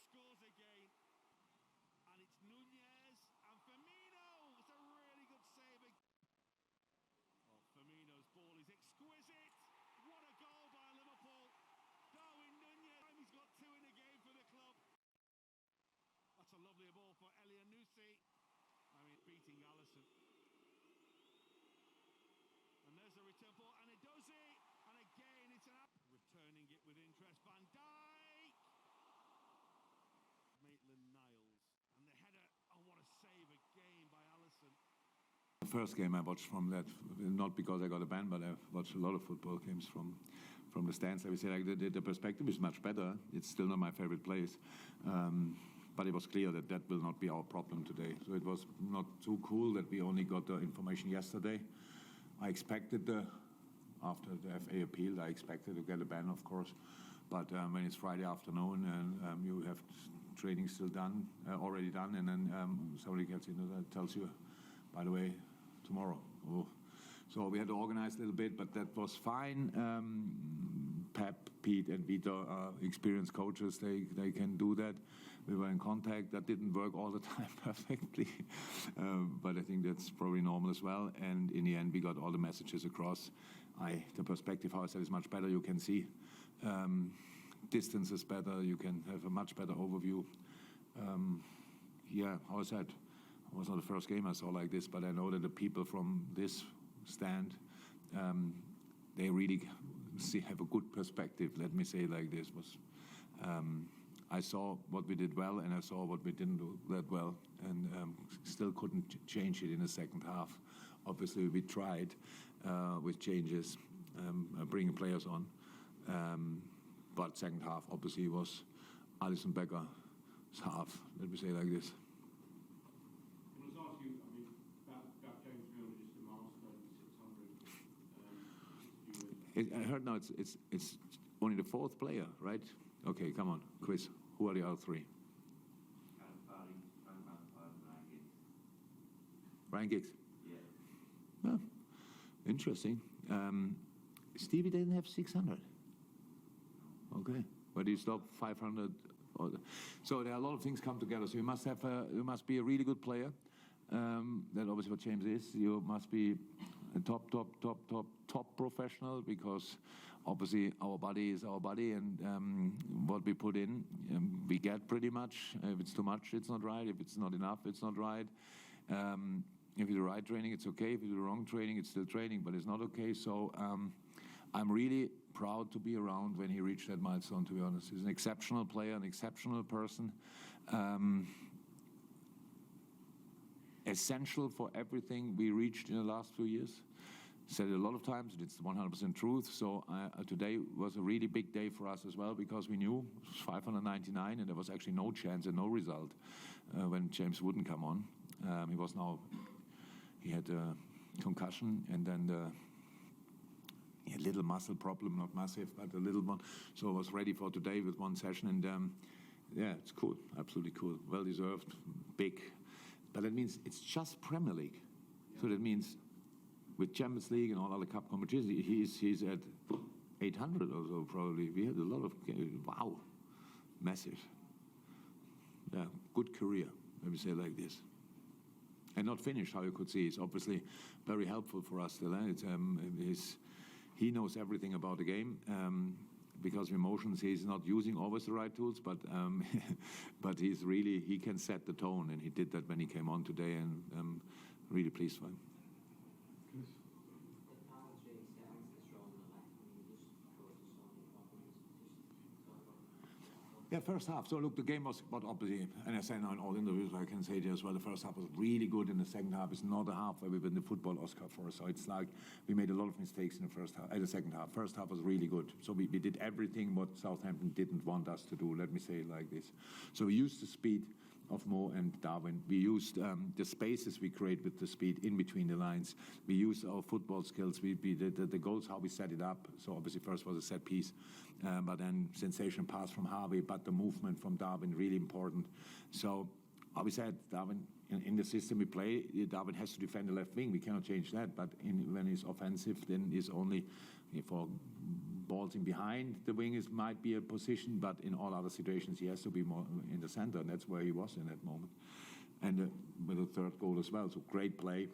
scores again. And it's Nunez and Firmino. It's a really good save. Oh, Firmino's ball is exquisite. What a goal by Liverpool. Darwin Nunez. He's got two in a game for the club. That's a lovely ball for El-REMONTADA. I mean, beating Alisson. And there's a return ball, and it does it. And again, it's an returning it with interest. Van Dijk. Maitland-Niles. And the header, oh, what a save again by Alisson. The first game I watched from that, not because I got a ban, but I watched a lot of football games from the stands. I would say like the perspective is much better. It's still not my favorite place. But it was clear that that will not be our problem today. So it was not too cool that we only got the information yesterday. I expected after the FA appealed, I expected to get a ban, of course. But when it's Friday afternoon and you have training still done, already done, and then somebody gets into that, tells you, by the way, tomorrow. Oh. So we had to organize a little bit, but that was fine. Pep, Pete, and Vito are experienced coaches. They can do that. We were in contact. That didn't work all the time perfectly, but I think that's probably normal as well. And in the end, we got all the messages across. The perspective, how I said, is much better. You can see distance is better. You can have a much better overview. Yeah, how I said, it was not the first game I saw like this, but I know that the people from this stand, they really have a good perspective. Let me say it like this. I saw what we did well, and I saw what we didn't do that well, and still couldn't change it in the second half. Obviously, we tried with changes, bringing players on, but second half obviously was Alisson Becker's half. Let me say it like this. I heard now it's only the fourth player, right? Okay, come on, quiz. Who are the other three? Ryan Giggs. Yeah. Oh, interesting. Stevie didn't have 600. Okay, but he stopped 500. So there are a lot of things come together. So you must be a really good player. That obviously what James is. You must be a top professional, because obviously our body is our body, and what we put in, we get pretty much. If it's too much, it's not right. If it's not enough, it's not right. If you do the right training, it's okay. If you do the wrong training, it's still training, but it's not okay. So I'm really proud to be around when he reached that milestone, to be honest. He's an exceptional player, an exceptional person. Essential for everything we reached in the last few years. Said it a lot of times, and it's 100% truth. So today was a really big day for us as well, because we knew it was 599 and there was actually no chance and no result when James wouldn't come on. He had a concussion, and then he had a little muscle problem, not massive, but a little one. So I was ready for today with one session, and yeah, it's cool, absolutely cool, well deserved, big. But that means it's just Premier League. Yeah. So that means with Champions League and all other cup competitions, he's at 800 or so probably. We had a lot of, wow, massive. Yeah, good career, let me say it like this. And not finished, how you could see. It's obviously very helpful for us still. He knows everything about the game. Because of emotions, he's not using always the right tools, but but he can set the tone, and he did that when he came on today, and I'm really pleased for him. Yeah, first half. So look, the game was, but obviously, and I say now in all interviews, I can say it as well, the first half was really good, and the second half is not a half where we win the football Oscar for us. So it's like we made a lot of mistakes in the first half, the second half. First half was really good. So we did everything what Southampton didn't want us to do. Let me say it like this. So we used the speed of Mo and Darwin. We used the spaces we create with the speed in between the lines. We used our football skills. We did the goals, how we set it up. So obviously first was a set piece, but then sensation pass from Harvey, but the movement from Darwin, really important. So we said, Darwin, in the system we play, Darwin has to defend the left wing. We cannot change that, but when he's offensive, then it's only for balls in behind the wing might be a position, but in all other situations he has to be more in the center, and that's where he was in that moment. And with the third goal as well, so great play.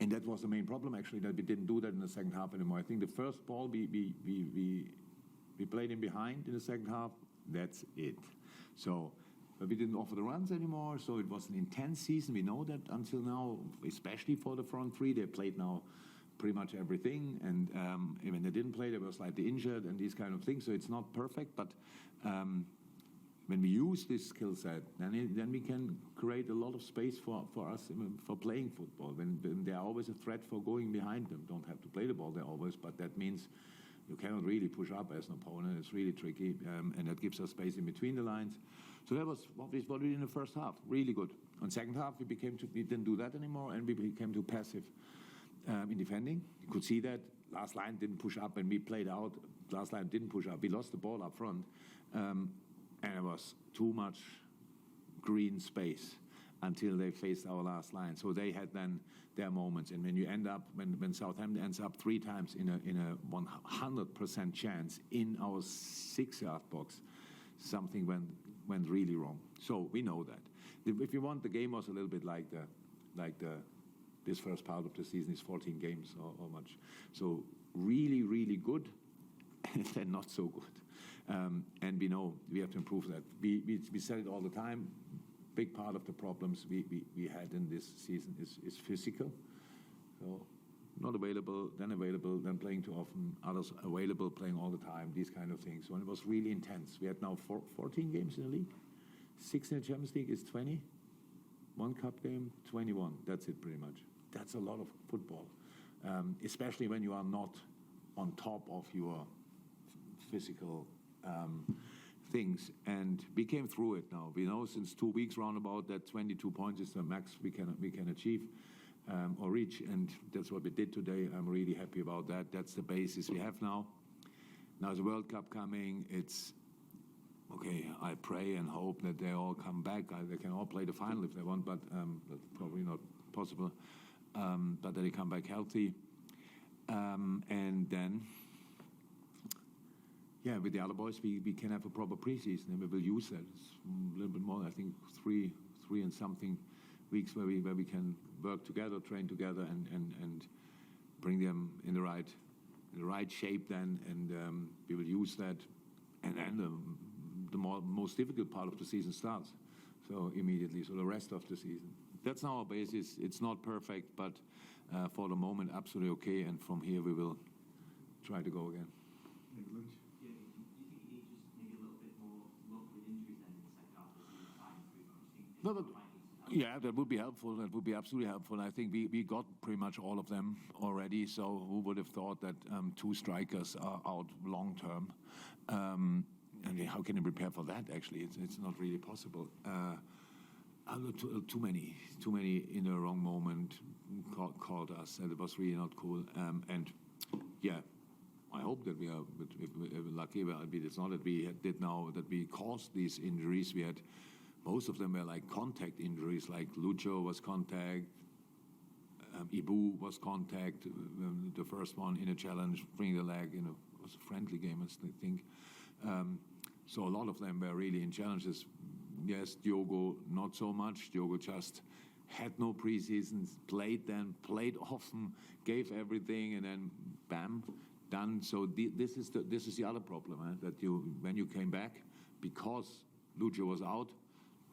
And that was the main problem, actually, that we didn't do that in the second half anymore. I think the first ball we played in behind in the second half, that's it. So but we didn't offer the runs anymore, so it was an intense season. We know that until now, especially for the front three, they played now pretty much everything, and when they didn't play, they were slightly injured and these kind of things, so it's not perfect, but when we use this skill set, then we can create a lot of space for us for playing football. When they are always a threat for going behind them. Don't have to play the ball there always, but that means you cannot really push up as an opponent. It's really tricky, and that gives us space in between the lines. So that was what we did in the first half, really good. On second half, we didn't do that anymore, and we became too passive in defending. You could see that. Last line didn't push up, and we played out. Last line didn't push up. We lost the ball up front. And it was too much green space until they faced our last line. So they had then their moments. And when you end up, when Southampton ends up 3 times in a 100% chance in our 6-yard box, something went really wrong. So we know that. If you want, the game was a little bit like this first part of the season is 14 games or much. So really, really good, and then not so good. And we know we have to improve that. We said it all the time. Big part of the problems we had in this season is physical. So not available, then playing too often. Others available, playing all the time. These kind of things. So it was really intense. We had now 14 games in the league. 6 in the Champions League is 20. 1 cup game, 21. That's it pretty much. That's a lot of football, especially when you are not on top of your physical things, and we came through it now. We know since 2 weeks roundabout that 22 points is the max we can achieve or reach, and that's what we did today. I'm really happy about that. That's the basis we have now. Now the World Cup coming, it's okay. I pray and hope that they all come back. They can all play the final if they want, but that's probably not possible. But that they come back healthy, and then. Yeah, with the other boys, we can have a proper preseason, and we will use that. It's a little bit more, I think, three and something weeks where we can work together, train together, and bring them in the right shape. Then, and we will use that, and then the most difficult part of the season starts. So immediately, so the rest of the season. That's now our basis. It's not perfect, but for the moment, absolutely okay. And from here, we will try to go again. No, but yeah, that would be helpful. That would be absolutely helpful. I think we got pretty much all of them already. So who would have thought that 2 strikers are out long term? And how can you prepare for that? Actually, it's not really possible. Too many in the wrong moment called us, and it was really not cool. And yeah, I hope that we are lucky. It's not that we did now that we caused these injuries. We had. Most of them were like contact injuries, like Lucho was contact, Ibu was contact, the first one in a challenge, bring the leg, it was a friendly game, I think. So a lot of them were really in challenges. Yes, Diogo, not so much. Diogo just had no preseasons, played often, gave everything, and then bam, done. So this is the other problem, that when you came back, because Lucho was out,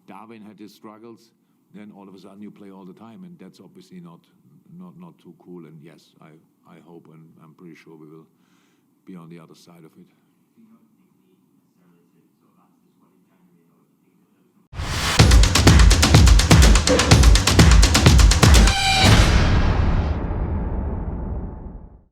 Darwin had his struggles, then all of a sudden you play all the time, and that's obviously not too cool. And yes, I hope, and I'm pretty sure we will be on the other side of it.